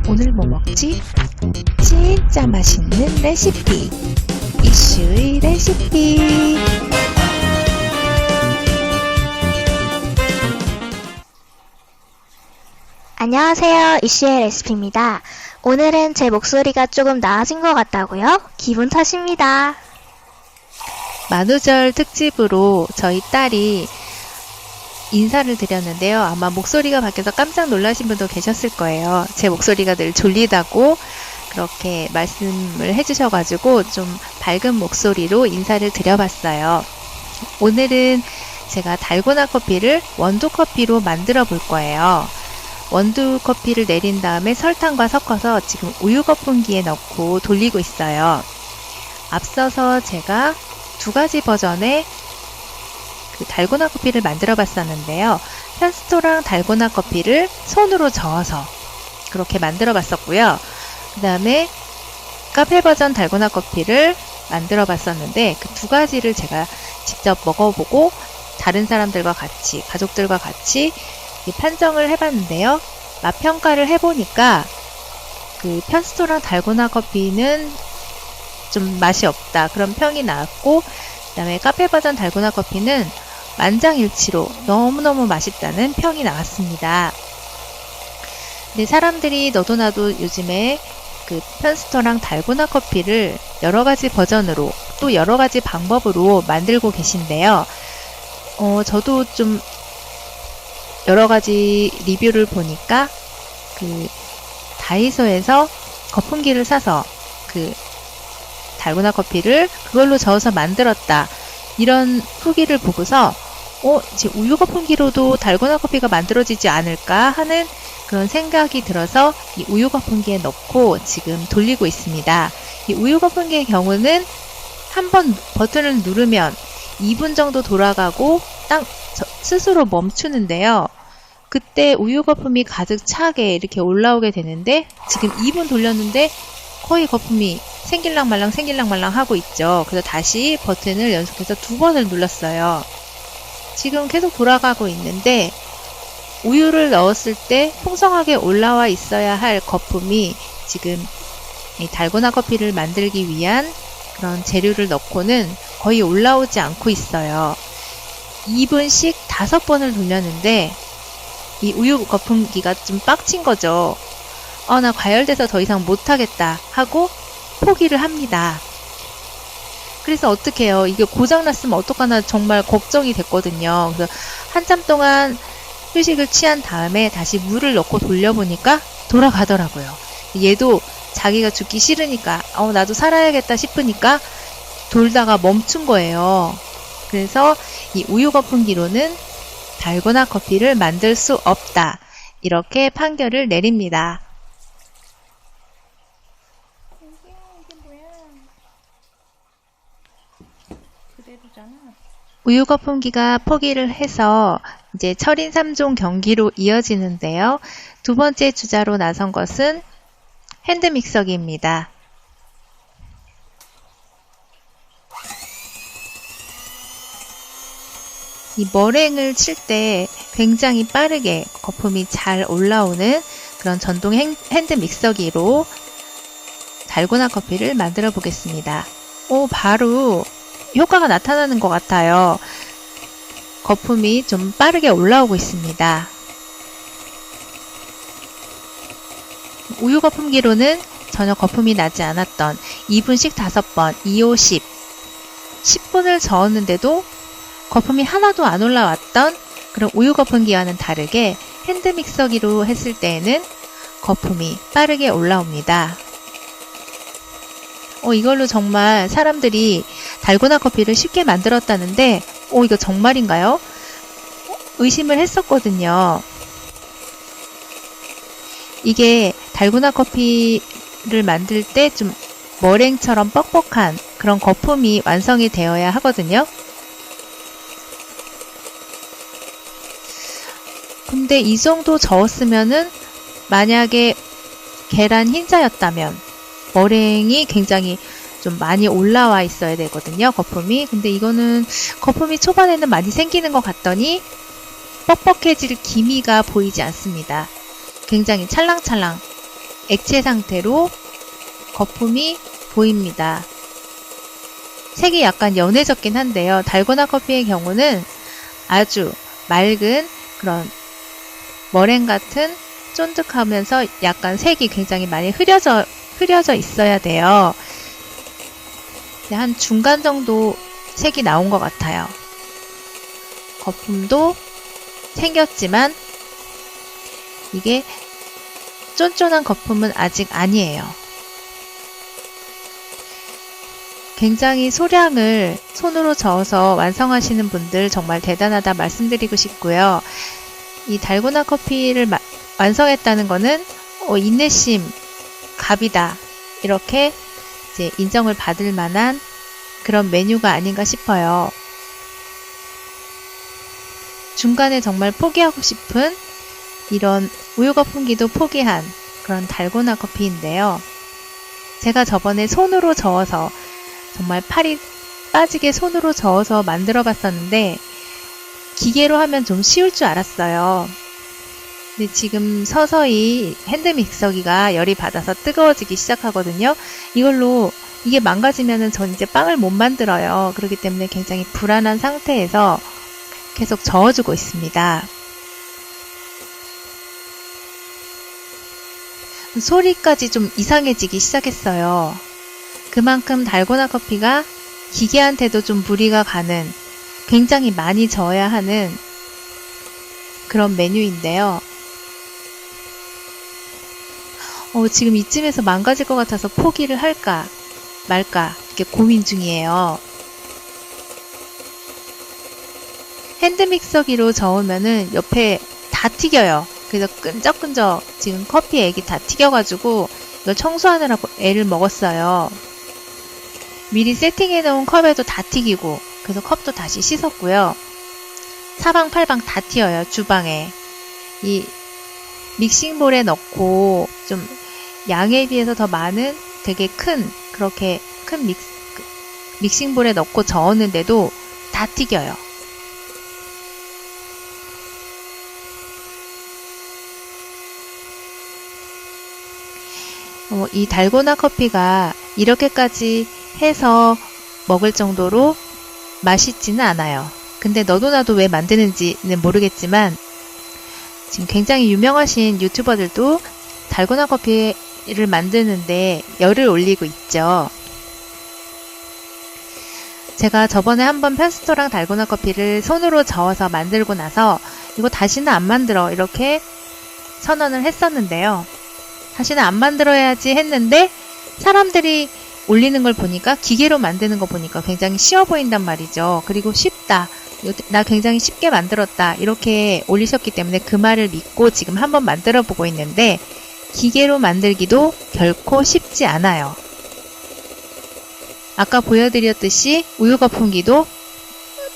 오늘 뭐 먹지? 진짜 맛있는 레시피! 이슈의 레시피! 안녕하세요. 이슈의 레시피입니다. 오늘은 제 목소리가 조금 나아진 것 같다고요? 기분 탓입니다. 만우절 특집으로 저희 딸이 인사를 드렸는데요. 아마 목소리가 바뀌어서 깜짝 놀라신 분도 계셨을 거예요. 제 목소리가 늘 졸리다고 그렇게 말씀을 해주셔가지고 좀 밝은 목소리로 인사를 드려봤어요. 오늘은 제가 달고나 커피를 원두 커피로 만들어 볼 거예요. 원두 커피를 내린 다음에 설탕과 섞어서 지금 우유 거품기에 넣고 돌리고 있어요. 앞서서 제가 두 가지 버전의 달고나 커피를 만들어 봤었는데요. 편스토랑 달고나 커피를 손으로 저어서 그렇게 만들어 봤었고요. 그 다음에 카페 버전 달고나 커피를 만들어 봤었는데 그 두 가지를 제가 직접 먹어보고 다른 사람들과 같이, 가족들과 같이 판정을 해봤는데요. 맛 평가를 해보니까 그 편스토랑 달고나 커피는 좀 맛이 없다 그런 평이 나왔고, 그 다음에 카페 버전 달고나 커피는 만장일치로 너무너무 맛있다는 평이 나왔습니다. 근데 사람들이 너도 나도 요즘에 그 편스토랑 달고나 커피를 여러가지 버전으로 또 여러가지 방법으로 만들고 계신데요. 저도 좀 여러가지 리뷰를 보니까 그 다이소에서 거품기를 사서 그 달고나 커피를 그걸로 저어서 만들었다 이런 후기를 보고서 이제 우유 거품기로도 달고나 커피가 만들어지지 않을까 하는 그런 생각이 들어서 이 우유 거품기에 넣고 지금 돌리고 있습니다. 이 우유 거품기의 경우는 한번 버튼을 누르면 2분 정도 돌아가고 딱 스스로 멈추는데요. 그때 우유 거품이 가득 차게 이렇게 올라오게 되는데 지금 2분 돌렸는데 거의 거품이 생길랑 말랑 하고 있죠. 그래서 다시 버튼을 연속해서 2번을 눌렀어요. 지금 계속 돌아가고 있는데 우유를 넣었을 때 풍성하게 올라와 있어야 할 거품이 지금 이 달고나 커피를 만들기 위한 그런 재료를 넣고는 거의 올라오지 않고 있어요. 2분씩 5번을 돌렸는데 이 우유 거품기가 좀 빡친 거죠. 나 과열돼서 더 이상 못하겠다 하고 포기를 합니다. 그래서 어떻게 해요? 이게 고장났으면 어떡하나 정말 걱정이 됐거든요. 그래서 한참 동안 휴식을 취한 다음에 다시 물을 넣고 돌려보니까 돌아가더라고요. 얘도 자기가 죽기 싫으니까 나도 살아야겠다 싶으니까 돌다가 멈춘 거예요. 그래서 이 우유 거품기로는 달고나 커피를 만들 수 없다. 이렇게 판결을 내립니다. 우유 거품기가 포기를 해서 이제 철인 3종 경기로 이어지는데요. 두 번째 주자로 나선 것은 핸드믹서기입니다. 이 머랭을 칠 때 굉장히 빠르게 거품이 잘 올라오는 그런 전동 핸드믹서기로 달고나 커피를 만들어 보겠습니다. 바로 효과가 나타나는 것 같아요. 거품이 좀 빠르게 올라오고 있습니다. 우유 거품기로는 전혀 거품이 나지 않았던 2분씩 5번, 2, 5, 10, 10분을 저었는데도 거품이 하나도 안 올라왔던 그런 우유 거품기와는 다르게 핸드믹서기로 했을 때에는 거품이 빠르게 올라옵니다. 이걸로 정말 사람들이 달고나 커피를 쉽게 만들었다는데 이거 정말인가요? 의심을 했었거든요. 이게 달고나 커피를 만들 때 좀 머랭처럼 뻑뻑한 그런 거품이 완성이 되어야 하거든요. 근데 이 정도 저었으면은 만약에 계란 흰자였다면 머랭이 굉장히 좀 많이 올라와 있어야 되거든요. 거품이. 근데 이거는 거품이 초반에는 많이 생기는 것 같더니 뻑뻑해질 기미가 보이지 않습니다. 굉장히 찰랑찰랑 액체 상태로 거품이 보입니다. 색이 약간 연해졌긴 한데요. 달고나 커피의 경우는 아주 맑은 그런 머랭 같은 쫀득하면서 약간 색이 굉장히 많이 흐려져 있어야 돼요. 한 중간 정도 색이 나온 것 같아요. 거품도 생겼지만 이게 쫀쫀한 거품은 아직 아니에요. 굉장히 소량을 손으로 저어서 완성하시는 분들 정말 대단하다 말씀드리고 싶고요. 이 달고나 커피를 완성했다는 거는 인내심, 갑이다 이렇게 이제 인정을 받을 만한 그런 메뉴가 아닌가 싶어요. 중간에 정말 포기하고 싶은 이런 우유 거품기도 포기한 그런 달고나 커피인데요. 제가 저번에 손으로 저어서 정말 팔이 빠지게 손으로 저어서 만들어 봤었는데 기계로 하면 좀 쉬울 줄 알았어요. 근데 지금 서서히 핸드 믹서기가 열이 받아서 뜨거워지기 시작하거든요. 이게 망가지면은 전 이제 빵을 못 만들어요. 그렇기 때문에 굉장히 불안한 상태에서 계속 저어주고 있습니다. 소리까지 좀 이상해지기 시작했어요. 그만큼 달고나 커피가 기계한테도 좀 무리가 가는 굉장히 많이 저어야 하는 그런 메뉴인데요. 지금 이쯤에서 망가질 것 같아서 포기를 할까 말까 이렇게 고민 중이에요. 핸드믹서기로 저으면은 옆에 다 튀겨요. 그래서 끈적끈적 지금 커피 액이 다 튀겨가지고 이걸 청소하느라고 애를 먹었어요. 미리 세팅해 놓은 컵에도 다 튀기고 그래서 컵도 다시 씻었고요. 사방팔방 다 튀어요. 주방에. 이 믹싱볼에 넣고 좀 양에 비해서 더 많은 되게 그렇게 큰 믹싱볼에 넣고 저었는데도 다 튀겨요. 이 달고나 커피가 이렇게까지 해서 먹을 정도로 맛있지는 않아요. 근데 너도 나도 왜 만드는지는 모르겠지만 지금 굉장히 유명하신 유튜버들도 달고나 커피를 만드는데 열을 올리고 있죠. 제가 저번에 한번 편스토랑 달고나 커피를 손으로 저어서 만들고 나서 이거 다시는 안 만들어 이렇게 선언을 했었는데요. 다시는 안 만들어야지 했는데 사람들이 올리는 걸 보니까 기계로 만드는 거 보니까 굉장히 쉬워 보인단 말이죠. 그리고 쉽다. 나 굉장히 쉽게 만들었다. 이렇게 올리셨기 때문에 그 말을 믿고 지금 한번 만들어 보고 있는데 기계로 만들기도 결코 쉽지 않아요. 아까 보여드렸듯이 우유 거품기도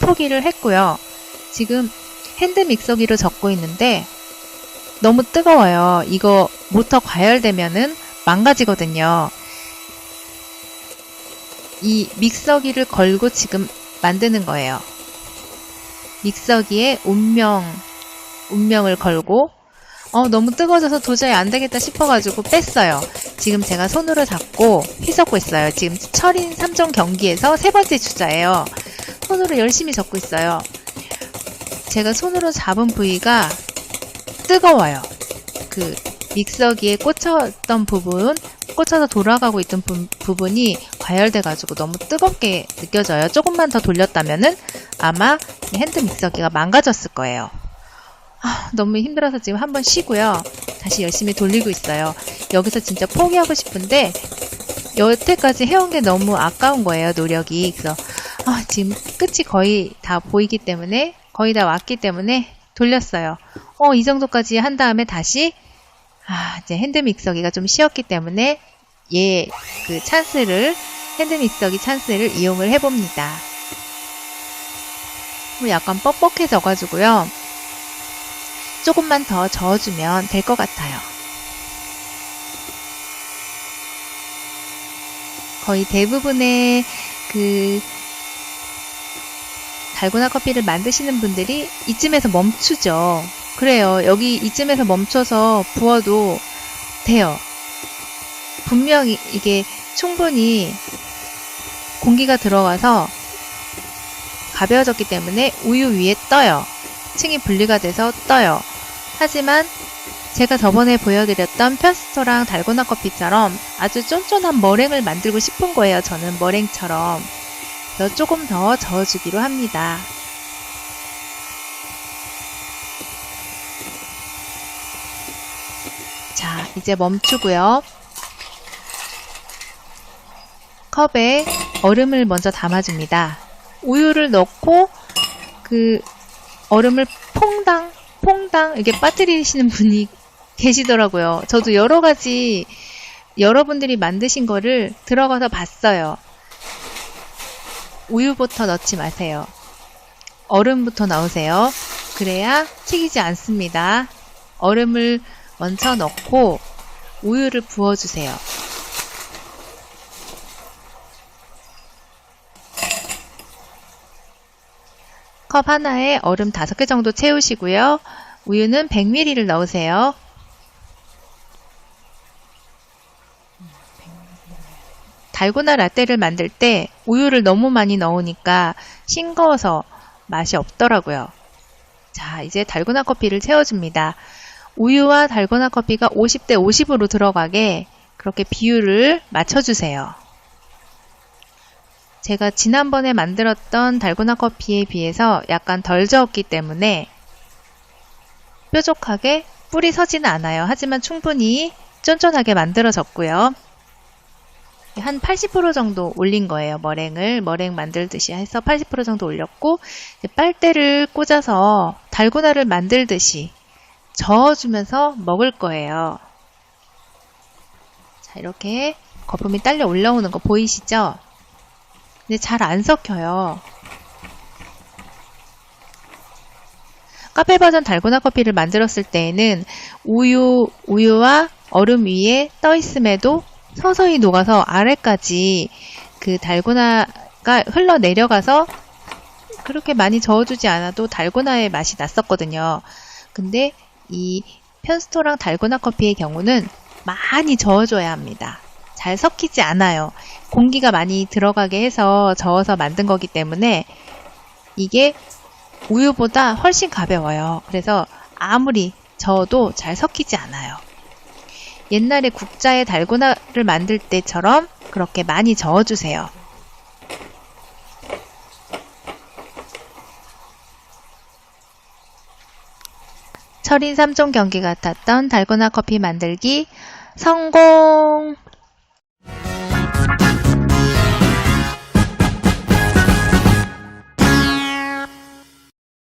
포기를 했고요. 지금 핸드 믹서기로 적고 있는데 너무 뜨거워요. 이거 모터 과열되면은 망가지거든요. 이 믹서기를 걸고 지금 만드는 거예요. 믹서기에 운명을 걸고 너무 뜨거워져서 도저히 안 되겠다 싶어가지고 뺐어요. 지금 제가 손으로 잡고 휘젓고 있어요. 지금 철인 3종 경기에서 3번째 주자예요. 손으로 열심히 젓고 있어요. 제가 손으로 잡은 부위가 뜨거워요. 그 믹서기에 꽂혀서 돌아가고 있던 부분이 과열돼가지고 너무 뜨겁게 느껴져요. 조금만 더 돌렸다면은 아마 핸드 믹서기가 망가졌을 거예요. 너무 힘들어서 지금 한번 쉬고요. 다시 열심히 돌리고 있어요. 여기서 진짜 포기하고 싶은데 여태까지 해온 게 너무 아까운 거예요. 노력이. 그래서 지금 끝이 거의 다 보이기 때문에 거의 다 왔기 때문에 돌렸어요. 이 정도까지 한 다음에 다시 이제 핸드 믹서기가 좀 쉬었기 때문에 핸드 믹서기 찬스를 이용을 해봅니다. 약간 뻑뻑해져가지고요. 조금만 더 저어주면 될 것 같아요. 거의 대부분의 달고나 커피를 만드시는 분들이 이쯤에서 멈추죠. 그래요. 여기 이쯤에서 멈춰서 부어도 돼요. 분명히 이게 충분히 공기가 들어가서 가벼워졌기 때문에 우유 위에 떠요. 층이 분리가 돼서 떠요. 하지만 제가 저번에 보여드렸던 편스토랑 달고나 커피처럼 아주 쫀쫀한 머랭을 만들고 싶은 거예요. 저는 머랭처럼. 그래서 조금 더 저어주기로 합니다. 자, 이제 멈추고요. 컵에 얼음을 먼저 담아줍니다. 우유를 넣고 그 얼음을 퐁당 이렇게 빠뜨리시는 분이 계시더라고요. 저도 여러 가지 여러분들이 만드신 거를 들어가서 봤어요. 우유부터 넣지 마세요. 얼음부터 넣으세요. 그래야 튀기지 않습니다. 얼음을 먼저 넣고 우유를 부어주세요. 컵 하나에 얼음 5개 정도 채우시고요. 우유는 100ml를 넣으세요. 달고나 라떼를 만들 때 우유를 너무 많이 넣으니까 싱거워서 맛이 없더라고요. 자, 이제 달고나 커피를 채워줍니다. 우유와 달고나 커피가 50대 50으로 들어가게 그렇게 비율을 맞춰주세요. 제가 지난번에 만들었던 달고나 커피에 비해서 약간 덜 저었기 때문에 뾰족하게 뿔이 서지는 않아요. 하지만 충분히 쫀쫀하게 만들어졌고요. 한 80% 정도 올린 거예요. 머랭 만들듯이 해서 80% 정도 올렸고 빨대를 꽂아서 달고나를 만들듯이 저어주면서 먹을 거예요. 자, 이렇게 거품이 딸려 올라오는 거 보이시죠? 근데 잘 안 섞여요. 카페 버전 달고나 커피를 만들었을 때에는 우유와 얼음 위에 떠 있음에도 서서히 녹아서 아래까지 그 달고나가 흘러내려가서 그렇게 많이 저어주지 않아도 달고나의 맛이 났었거든요. 근데 이 편스토랑 달고나 커피의 경우는 많이 저어줘야 합니다. 잘 섞이지 않아요. 공기가 많이 들어가게 해서 저어서 만든 거기 때문에 이게 우유보다 훨씬 가벼워요. 그래서 아무리 저어도 잘 섞이지 않아요. 옛날에 국자에 달고나를 만들 때처럼 그렇게 많이 저어주세요. 철인 3종 경기 같았던 달고나 커피 만들기 성공!